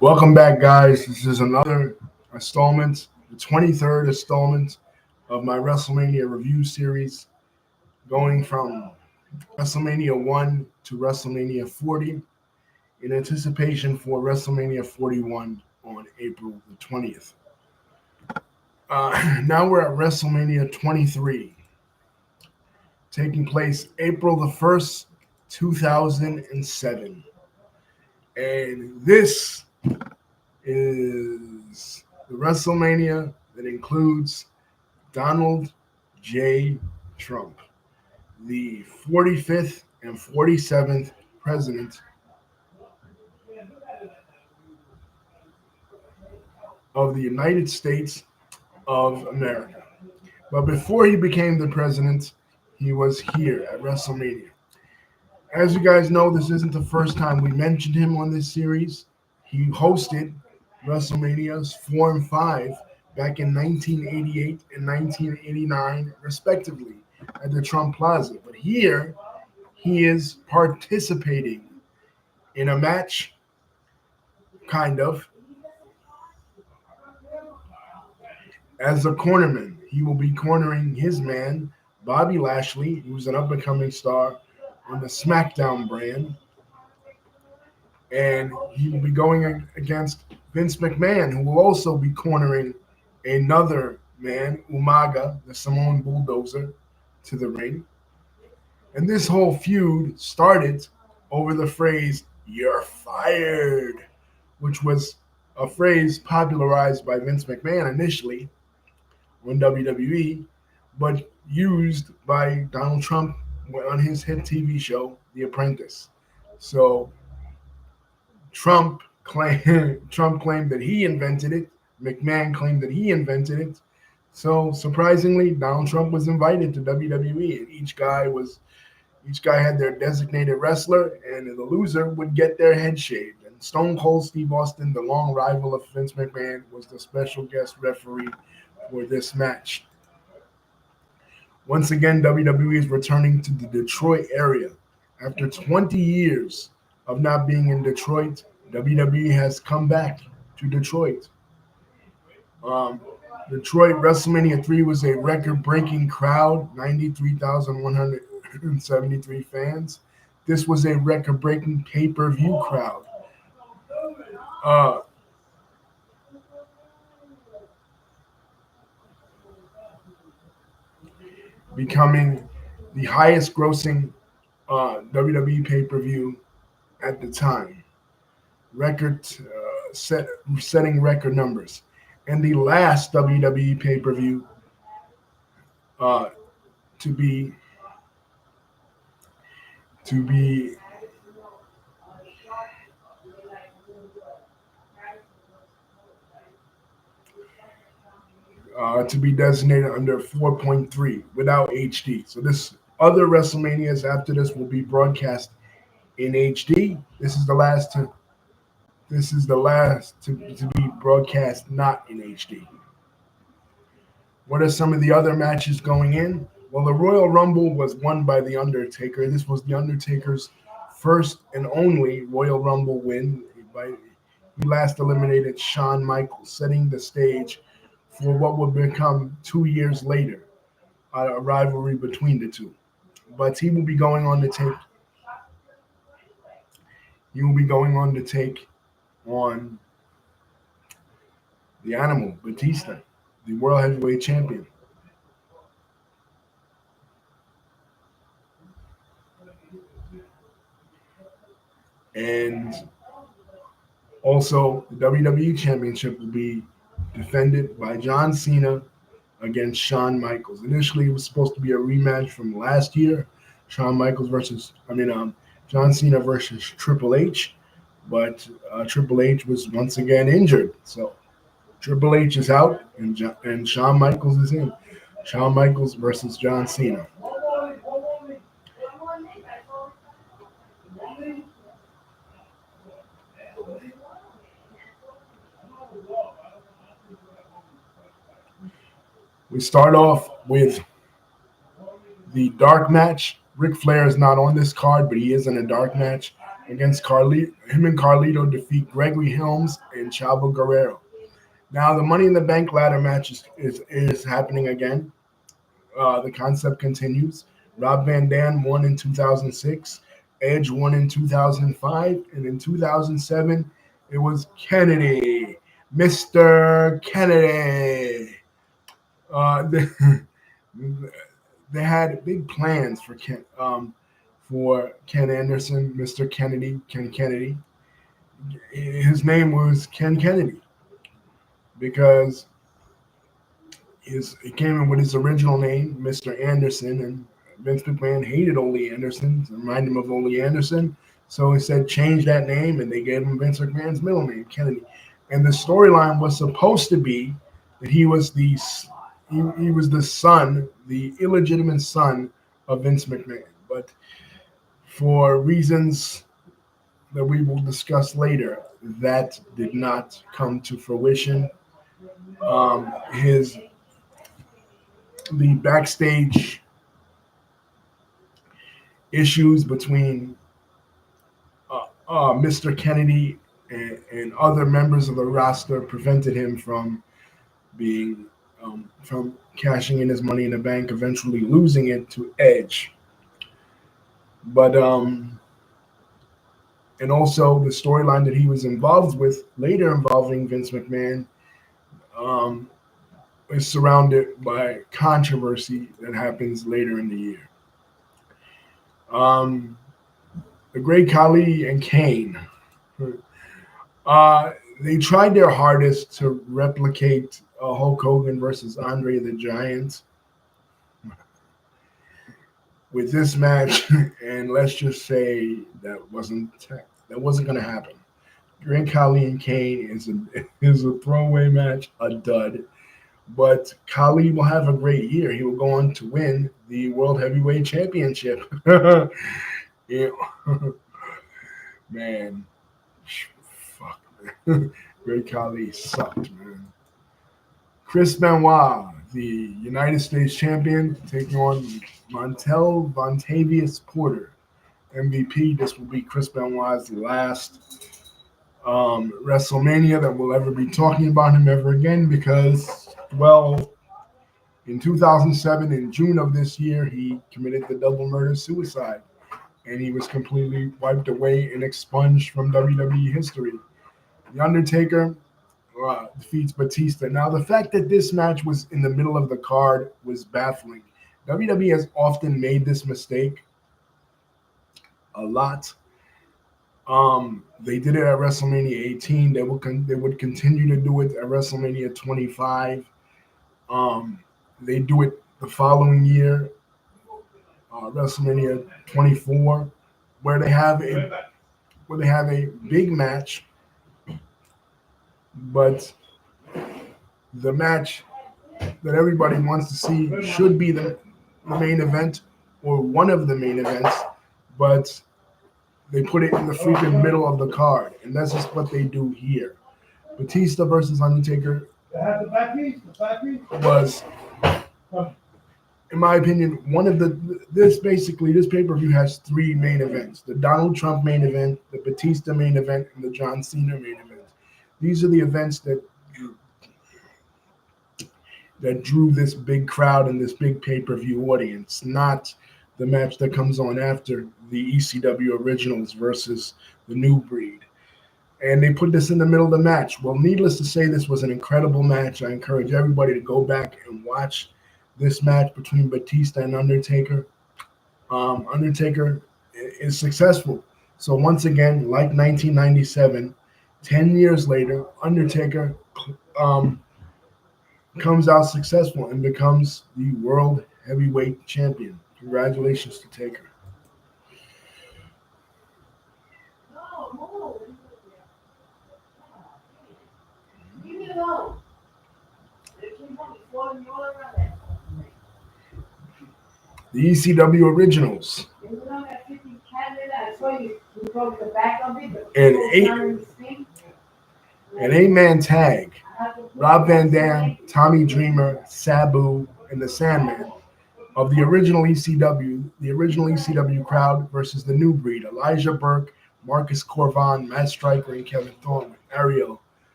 Welcome back, guys. This is another installment, the 23rd installment of my WrestleMania review series, going from WrestleMania 1 to WrestleMania 40 in anticipation for WrestleMania 41 on April the 20th. Now we're at WrestleMania 23, taking place April the 1st, 2007. And this is the WrestleMania that includes Donald J. Trump, the 45th and 47th president of the United States of America. But before he became the president, he was here at WrestleMania. As you guys know, this isn't the first time we mentioned him on this series. He hosted WrestleManias 4 and 5 back in 1988 and 1989, respectively, at the Trump Plaza. But here, he is participating in a match, kind of, as a cornerman. He will be cornering his man, Bobby Lashley, who's an up-and-coming star on the SmackDown brand. And he will be going against Vince McMahon, who will also be cornering another man, Umaga, the Samoan Bulldozer, to the ring. And this whole feud started over the phrase, "You're fired," which was a phrase popularized by Vince McMahon initially on WWE, but used by Donald Trump on his hit TV show, The Apprentice. So Trump claimed that he invented it. McMahon claimed that he invented it. So surprisingly, Donald Trump was invited to WWE, and each guy had their designated wrestler, and the loser would get their head shaved. And Stone Cold Steve Austin, the long rival of Vince McMahon, was the special guest referee for this match. Once again, WWE is returning to the Detroit area. After 20 years of not being in Detroit, WWE has come back to Detroit. Detroit WrestleMania 3 was a record-breaking crowd, 93,173 fans. This was a record-breaking pay-per-view crowd. Becoming the highest grossing WWE pay-per-view at the time. Setting record numbers. And the last WWE pay-per-view to be designated under 4.3 without HD. So this other WrestleManias after this will be broadcast in HD. This is the last to be broadcast not in HD. What are some of the other matches going in? Well, the Royal Rumble was won by The Undertaker. This was The Undertaker's first and only Royal Rumble win. He last eliminated Shawn Michaels, setting the stage for what would become 2 years later a rivalry between the two. But he will be going on to take on the Animal, Batista, the World Heavyweight Champion. And also, the WWE Championship will be defended by John Cena against Shawn Michaels. Initially, it was supposed to be a rematch from last year, John Cena versus Triple H, but Triple H was once again injured. So Triple H is out, and Shawn Michaels is in. Shawn Michaels versus John Cena. We start off with the dark match. Ric Flair is not on this card, but he is in a dark match. against him and Carlito defeat Gregory Helms and Chavo Guerrero. Now the Money in the Bank ladder match is happening again. The concept continues. Rob Van Dam won in 2006. Edge won in 2005. And in 2007, it was Kennedy. Mr. Kennedy. They, they had big plans for Ken Anderson, Mr. Kennedy, Ken Kennedy. His name was Ken Kennedy because it came in with his original name, Mr. Anderson, and Vince McMahon hated Ole Anderson, to remind him of Ole Anderson. So he said change that name, and they gave him Vince McMahon's middle name, Kennedy. And the storyline was supposed to be that he was the son, the illegitimate son of Vince McMahon. But for reasons that we will discuss later, that did not come to fruition. The backstage issues between Mr. Kennedy and other members of the roster prevented him from from cashing in his Money in the Bank, eventually losing it to Edge. But and also the storyline that he was involved with later involving Vince McMahon is surrounded by controversy that happens later in the year. The Great Khali and Kane, they tried their hardest to replicate Hulk Hogan versus Andre the Giant with this match, and let's just say that wasn't going to happen. Great Khali and Kane is a throwaway match, a dud. But Khali will have a great year. He will go on to win the World Heavyweight Championship. Yeah. Man, fuck, man. Great Khali sucked, man. Chris Benoit, the United States champion, taking on Montel Vontavious Porter, MVP. This will be Chris Benoit's last WrestleMania that we'll ever be talking about him ever again because, well, in 2007, in June of this year, he committed the double murder suicide, and he was completely wiped away and expunged from WWE history. The Undertaker defeats Batista. Now, the fact that this match was in the middle of the card was baffling. WWE has often made this mistake a lot. They did it at WrestleMania 18. They would continue to do it at WrestleMania 25. They do it the following year, WrestleMania 24, where they have a big match, but the match that everybody wants to see should be the main event or one of the main events, but they put it in the freaking middle of the card, and that's just what they do here. Batista versus Undertaker was, in my opinion, one of this pay-per-view has three main events: the Donald Trump main event, the Batista main event, and the John Cena main event. These are the events that drew this big crowd and this big pay-per-view audience, not the match that comes on after the ECW Originals versus the New Breed. And they put this in the middle of the match. Well, needless to say, this was an incredible match. I encourage everybody to go back and watch this match between Batista and Undertaker. Undertaker is successful. So once again, like 1997, 10 years later, Undertaker comes out successful and becomes the World Heavyweight Champion. Congratulations to Taker. The ECW Originals. An eight-man tag. Rob Van Dam, Tommy Dreamer, Sabu, and the Sandman of the original ECW crowd versus the New Breed: Elijah Burke, Marcus Corvan, Matt Striker, and Kevin Thorne with Ariel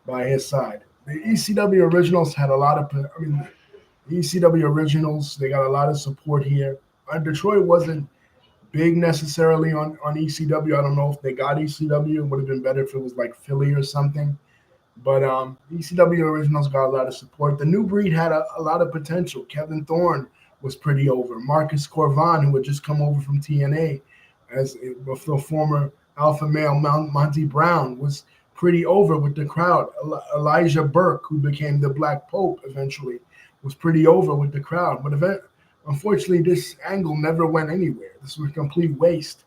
by his side. The ECW originals had a lot of, the ECW originals, they got a lot of support here. Detroit wasn't big necessarily on ECW. I don't know if they got ECW. It would have been better if it was like Philly or something. But ECW originals got a lot of support. The New Breed had a lot of potential. Kevin Thorne was pretty over. Marcus Corvan, who had just come over from TNA as the former alpha male Monty Brown, was pretty over with the crowd. Elijah Burke, who became the Black Pope eventually, was pretty over with the crowd. But unfortunately, this angle never went anywhere. This was a complete waste.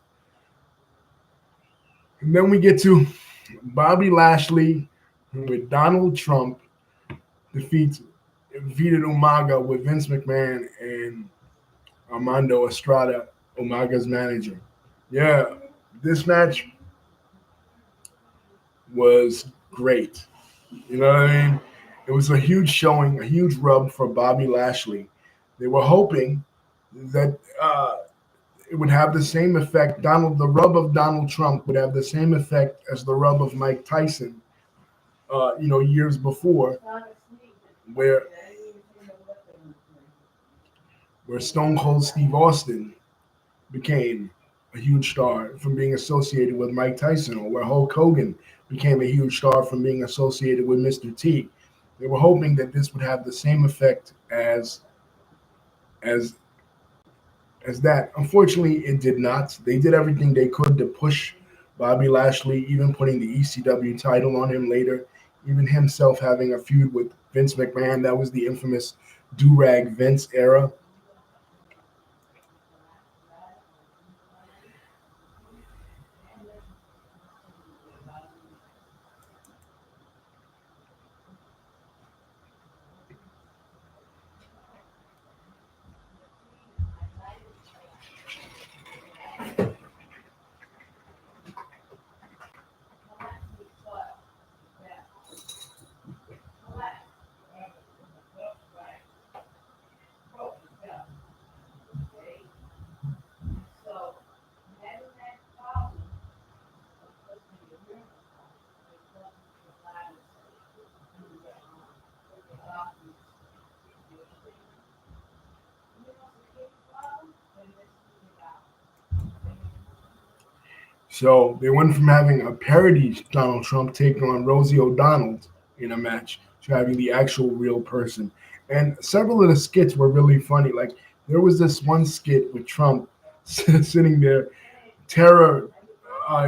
And then we get to Bobby Lashley with Donald Trump defeated Umaga with Vince McMahon and Armando Estrada, Umaga's manager. Yeah, this match was great. You know what I mean? It was a huge showing, a huge rub for Bobby Lashley. They were hoping that it would have the same effect. The rub of Donald Trump would have the same effect as the rub of Mike Tyson, years before, where Stone Cold Steve Austin became a huge star from being associated with Mike Tyson, or where Hulk Hogan became a huge star from being associated with Mr. T. They were hoping that this would have the same effect as that. Unfortunately, it did not. They did everything they could to push Bobby Lashley, even putting the ECW title on him later, even himself having a feud with Vince McMahon. That was the infamous Do-Rag Vince era. So they went from having a parody Donald Trump taking on Rosie O'Donnell in a match to having the actual real person. And several of the skits were really funny. Like there was this one skit with Trump sitting there, Terror,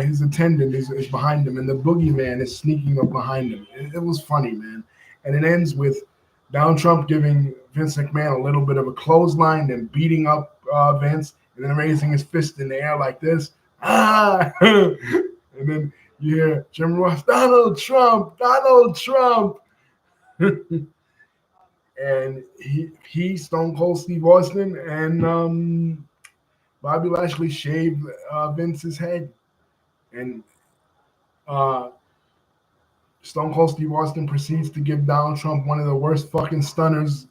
his attendant is behind him, and the boogeyman is sneaking up behind him. It was funny, man. And it ends with Donald Trump giving Vince McMahon a little bit of a clothesline, then beating up Vince, and then raising his fist in the air like this. Ah! And then you hear Jim Ross, Donald Trump. And he Stone Cold Steve Austin, and Bobby Lashley shaved Vince's head. And Stone Cold Steve Austin proceeds to give Donald Trump one of the worst fucking stunners.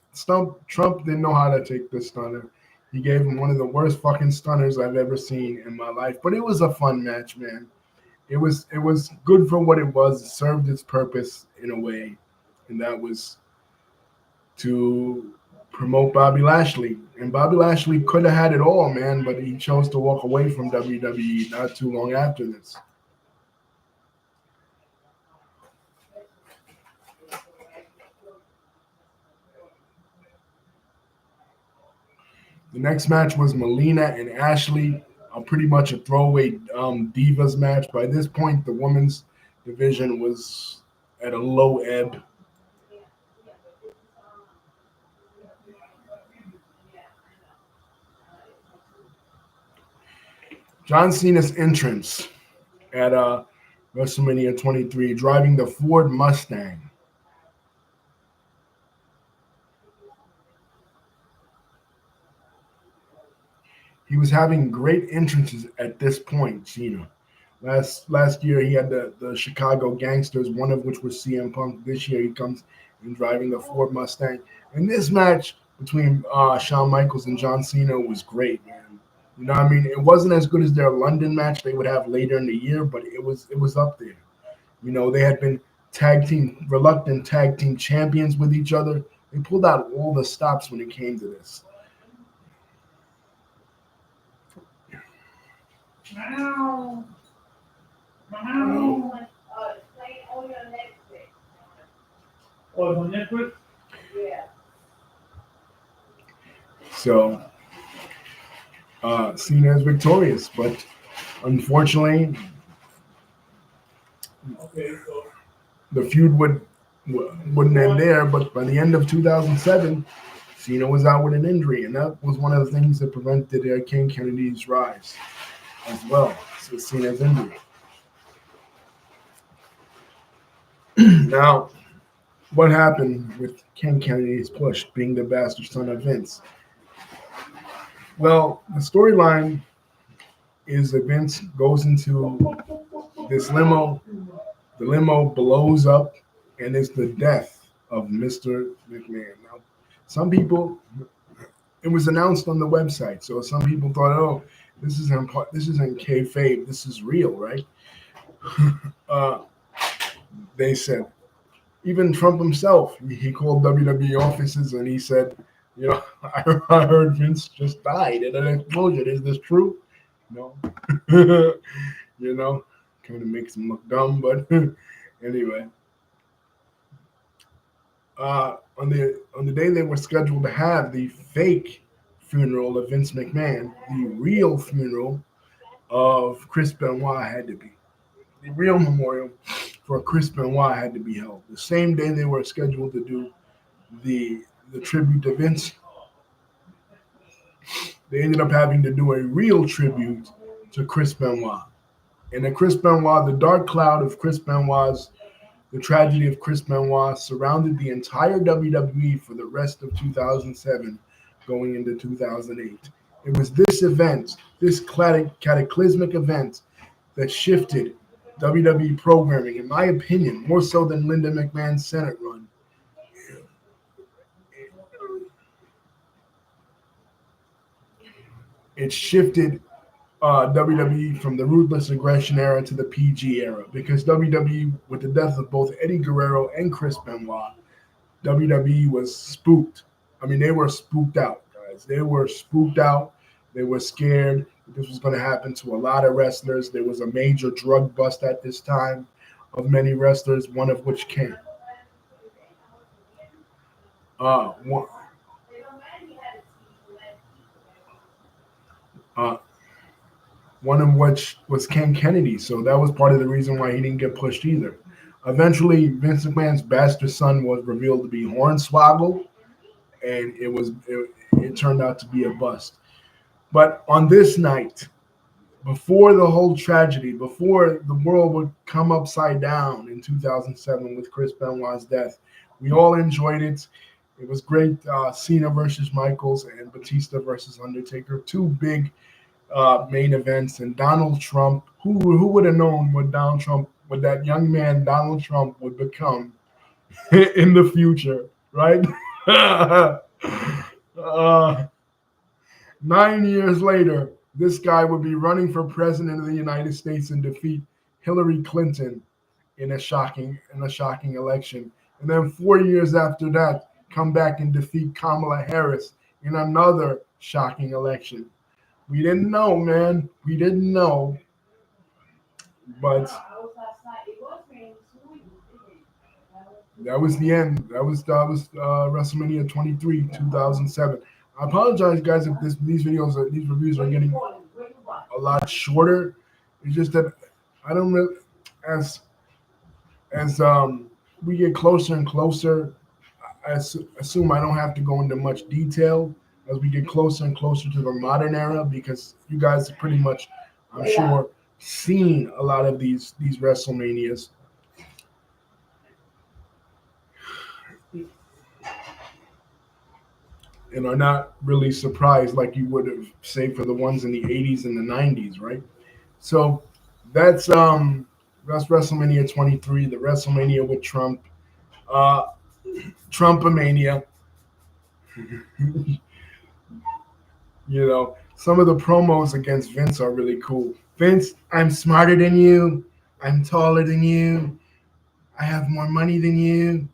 Trump didn't know how to take the stunner. He gave him one of the worst fucking stunners I've ever seen in my life. But it was a fun match, man. It was good for what it was. It served its purpose in a way, and that was to promote Bobby Lashley. And Bobby Lashley could have had it all, man, but he chose to walk away from WWE not too long after this. The next match was Melina and Ashley, pretty much a throwaway Divas match. By this point, the women's division was at a low ebb. John Cena's entrance at WrestleMania 23, driving the Ford Mustang. He was having great entrances at this point, Cena. Last year, he had the Chicago Gangsters, one of which was CM Punk. This year, he comes in driving the Ford Mustang. And this match between Shawn Michaels and John Cena was great, man. You know what I mean? It wasn't as good as their London match they would have later in the year, but it was up there. You know, they had been reluctant tag team champions with each other. They pulled out all the stops when it came to this. So Cena is victorious, but unfortunately, the feud wouldn't end there. But by the end of 2007, Cena was out with an injury, and that was one of the things that prevented King Kennedy's rise as well. So Cena's injury. Now, what happened with Ken Kennedy's push, being the bastard son of Vince? Well, the storyline is that Vince goes into this limo. The limo blows up, and it's the death of Mr. McMahon. Now, some people, it was announced on the website, so some people thought, "Oh, this isn't kayfabe. This is real, right?" uh, they said. Even Trump himself, he called WWE offices and he said, I heard Vince just died in an explosion. Is this true? No. you know, kind of makes him look dumb, but anyway. On the day they were scheduled to have the fake funeral of Vince McMahon, the real funeral of Chris Benoit had to be. The real memorial for Chris Benoit had to be held. The same day they were scheduled to do the tribute to Vince, they ended up having to do a real tribute to Chris Benoit. And the dark cloud of the tragedy of Chris Benoit surrounded the entire WWE for the rest of 2007 going into 2008. It was this event, this cataclysmic event, that shifted WWE programming, in my opinion, more so than Linda McMahon's Senate run. It shifted WWE from the ruthless aggression era to the PG era because WWE, with the death of both Eddie Guerrero and Chris Benoit, WWE was spooked. I mean, they were spooked out, guys. They were spooked out. They were scared that this was going to happen to a lot of wrestlers. There was a major drug bust at this time of many wrestlers, one of which came. One, uh, one of which was Ken Kennedy. So that was part of the reason why he didn't get pushed either. Eventually, Vince McMahon's bastard son was revealed to be Hornswoggle, and it turned out to be a bust. But on this night, before the whole tragedy, before the world would come upside down in 2007 with Chris Benoit's death, we all enjoyed it. It was great. Cena versus Michaels and Batista versus Undertaker, two big main events. And Donald Trump, who would have known what that young man Donald Trump would become in the future, right? uh, 9 years later, this guy would be running for president of the United States and defeat Hillary Clinton in a shocking election. And then 4 years after that, come back and defeat Kamala Harris in another shocking election. We didn't know, man. We didn't know. But that was the end. That was WrestleMania 23, 2007. I apologize, guys, if these reviews are getting a lot shorter. It's just that I don't really, as we get closer and closer, I assume I don't have to go into much detail as we get closer and closer to the modern era because you guys have pretty much, I'm sure, seen a lot of these WrestleManias. And are not really surprised like you would have, say, for the ones in the 80s and the 90s, right? So that's WrestleMania 23, the WrestleMania with Trump, uh, Trumpomania. you know. Some of the promos against Vince are really cool. Vince, I'm smarter than you. I'm taller than you. I have more money than you.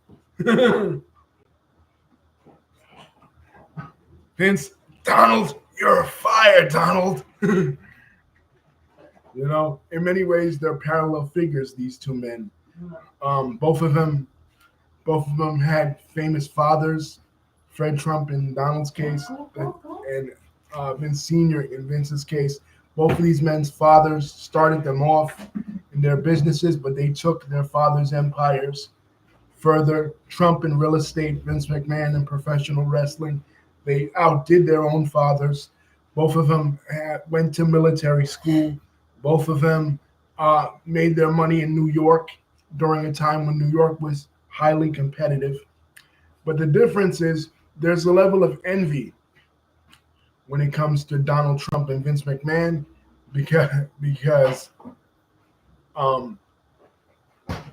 Vince, Donald, you're fired, Donald. In many ways, they're parallel figures. These two men. Um, both of them, both of them had famous fathers. Fred Trump in Donald's case, and Vince Senior in Vince's case. Both of these men's fathers started them off in their businesses, but they took their fathers' empires further. Trump in real estate, Vince McMahon in professional wrestling. They outdid their own fathers. Both of them went to military school. Both of them made their money in New York during a time when New York was highly competitive. But the difference is there's a level of envy when it comes to Donald Trump and Vince McMahon because um,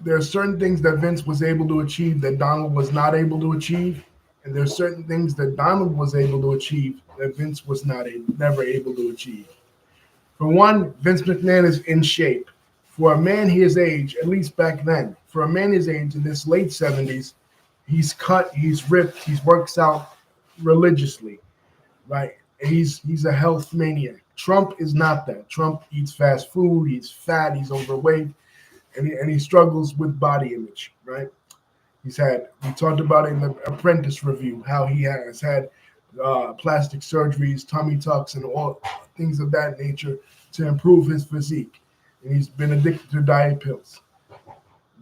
there are certain things that Vince was able to achieve that Donald was not able to achieve, and there are certain things that Donald was able to achieve that Vince was never able to achieve. For one, Vince McMahon is in shape. For a man his age, at least back then, for a man his age in his late 70s, he's cut, he's ripped, he works out religiously, right? And he's a health maniac. Trump is not that. Trump eats fast food, he's fat, he's overweight, and he struggles with body image, right? We talked about it in the Apprentice review, how he has had plastic surgeries, tummy tucks, and all things of that nature to improve his physique. And he's been addicted to diet pills.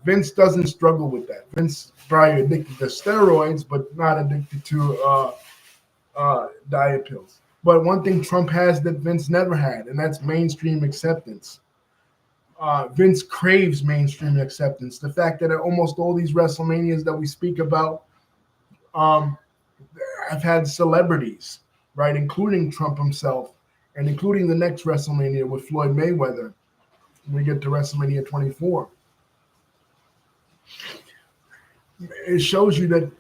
Vince doesn't struggle with that. Vince is probably addicted to steroids, but not addicted to diet pills. But one thing Trump has that Vince never had, and that's mainstream acceptance. Vince craves mainstream acceptance. The fact that at almost all these WrestleManias that we speak about um, have had celebrities, right, including Trump himself, and including the next WrestleMania with Floyd Mayweather when we get to WrestleMania 24. It shows you that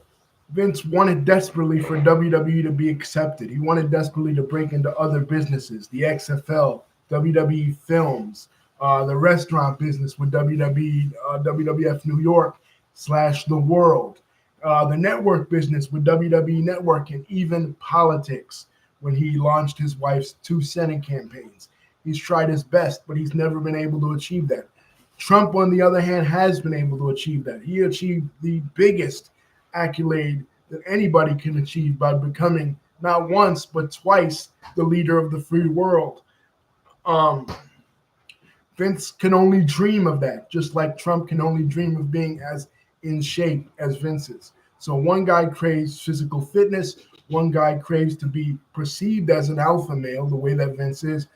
Vince wanted desperately for WWE to be accepted. He wanted desperately to break into other businesses, the XFL, WWE Films, the restaurant business with WWE, WWF New York / The World, the network business with WWE Network, and even politics when he launched his wife's 2 Senate campaigns. He's tried his best, but he's never been able to achieve that. Trump, on the other hand, has been able to achieve that. He achieved the biggest accolade that anybody can achieve by becoming not once but twice the leader of the free world. Um, Vince can only dream of that, just like Trump can only dream of being as in shape as Vince is. So one guy craves physical fitness, one guy craves to be perceived as an alpha male, the way that Vince is.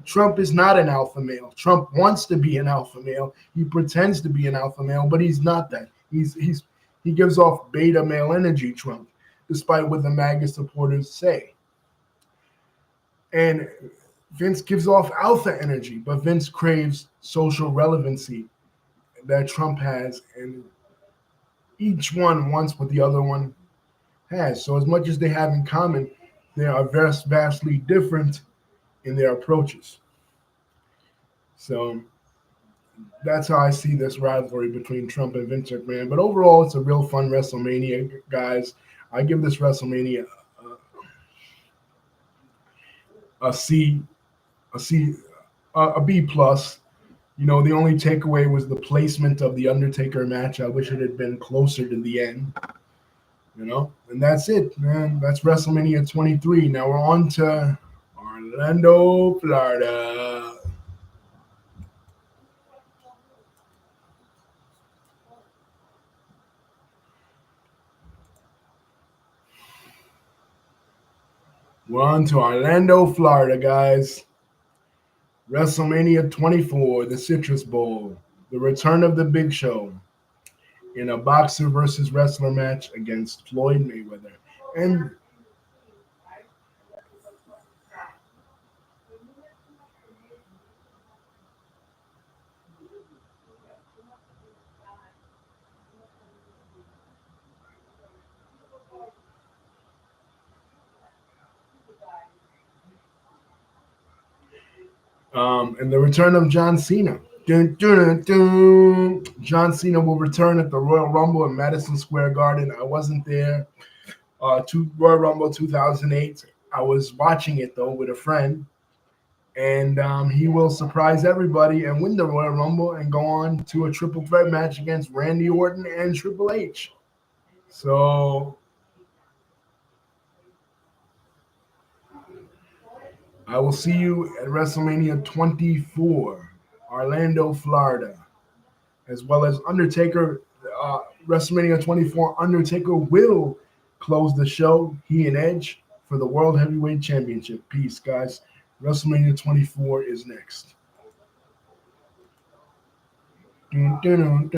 Trump is not an alpha male. Trump wants to be an alpha male. He pretends to be an alpha male, but he's not that. He gives off beta male energy, Trump, despite what the MAGA supporters say. And Vince gives off alpha energy, but Vince craves social relevancy that Trump has, and each one wants what the other one has. So as much as they have in common, they are vastly different in their approaches. So that's how I see this rivalry between Trump and Vince McMahon. But overall, it's a real fun WrestleMania, guys. I give this WrestleMania a C, a C, a B plus. The only takeaway was the placement of the Undertaker match. I wish it had been closer to the end. And that's it, man. That's WrestleMania 23. Now we're on to Orlando, Florida. We're on to Orlando, Florida, guys. WrestleMania 24, the Citrus Bowl, the return of the Big Show in a boxer versus wrestler match against Floyd Mayweather. And And the return of John Cena. Dun, dun, dun, dun. John Cena will return at the Royal Rumble in Madison Square Garden. I wasn't there. To Royal Rumble 2008. I was watching it though with a friend, and he will surprise everybody and win the Royal Rumble and go on to a triple threat match against Randy Orton and Triple H. So I will see you at WrestleMania 24, Orlando, Florida, as well as Undertaker. WrestleMania 24, Undertaker will close the show, he and Edge, for the World Heavyweight Championship. Peace, guys. WrestleMania 24 is next. Dun, dun, dun, dun.